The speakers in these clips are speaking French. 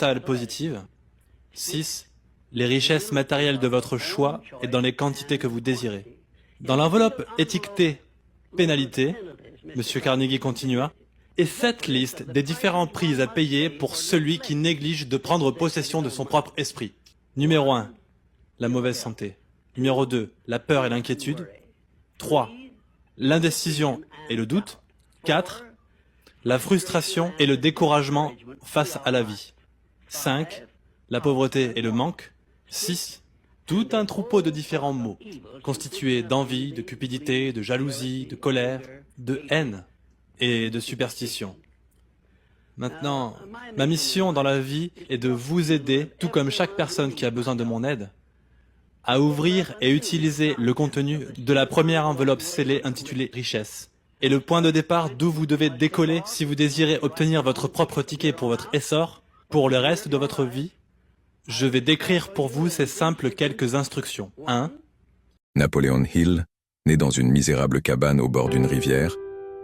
totale positive. 6. Les richesses matérielles de votre choix et dans les quantités que vous désirez. Dans l'enveloppe étiquetée pénalité, M. Carnegie continua, est cette liste des différents prix à payer pour celui qui néglige de prendre possession de son propre esprit. Numéro 1, la mauvaise santé. Numéro 2, la peur et l'inquiétude. 3, l'indécision et le doute. 4, la frustration et le découragement face à la vie. 5, la pauvreté et le manque. 6, tout un troupeau de différents maux, constitués d'envie, de cupidité, de jalousie, de colère, de haine et de superstition. Maintenant, ma mission dans la vie est de vous aider, tout comme chaque personne qui a besoin de mon aide, à ouvrir et utiliser le contenu de la première enveloppe scellée intitulée « Richesse » et le point de départ d'où vous devez décoller si vous désirez obtenir votre propre ticket pour votre essor, pour le reste de votre vie. Je vais décrire pour vous ces simples quelques instructions. 1. Napoleon Hill, né dans une misérable cabane au bord d'une rivière,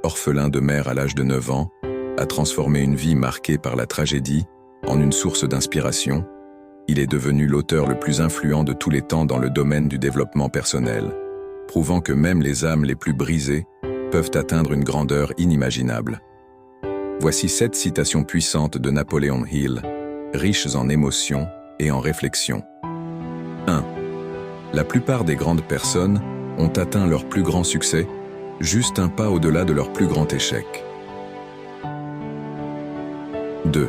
orphelin de mère à l'âge de 9 ans, a transformé une vie marquée par la tragédie en une source d'inspiration. Il est devenu l'auteur le plus influent de tous les temps dans le domaine du développement personnel, prouvant que même les âmes les plus brisées peuvent atteindre une grandeur inimaginable. Voici 7 citations puissantes de Napoleon Hill, riches en émotions et en réflexion. 1. La plupart des grandes personnes ont atteint leur plus grand succès juste un pas au-delà de leur plus grand échec. 2.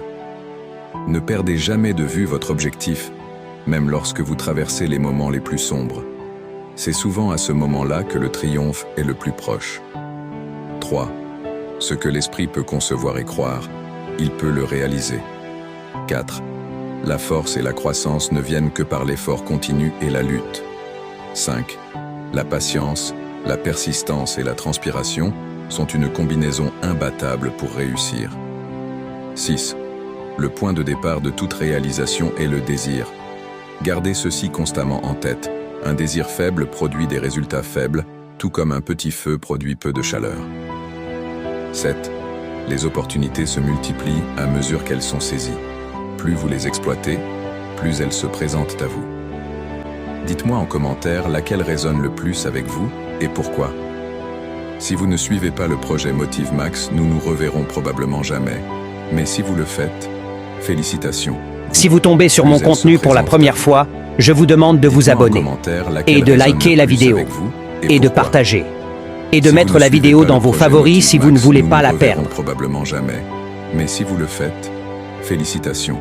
Ne perdez jamais de vue votre objectif, même lorsque vous traversez les moments les plus sombres. C'est souvent à ce moment-là que le triomphe est le plus proche. 3. Ce que l'esprit peut concevoir et croire, il peut le réaliser. 4. La force et la croissance ne viennent que par l'effort continu et la lutte. 5. La patience, la persistance et la transpiration sont une combinaison imbattable pour réussir. 6. Le point de départ de toute réalisation est le désir. Gardez ceci constamment en tête. Un désir faible produit des résultats faibles, tout comme un petit feu produit peu de chaleur. 7. Les opportunités se multiplient à mesure qu'elles sont saisies. Plus vous les exploitez, plus elles se présentent à vous. Dites-moi en commentaire laquelle résonne le plus avec vous et pourquoi. Si vous ne suivez pas le projet Motive Max, nous nous reverrons probablement jamais. Mais si vous le faites, félicitations. Si vous tombez sur mon contenu pour la première fois, je vous demande de vous abonner et de liker la vidéo et de partager et de mettre la vidéo dans vos favoris si vous ne voulez pas la perdre. Probablement jamais. Mais si vous le faites, félicitations.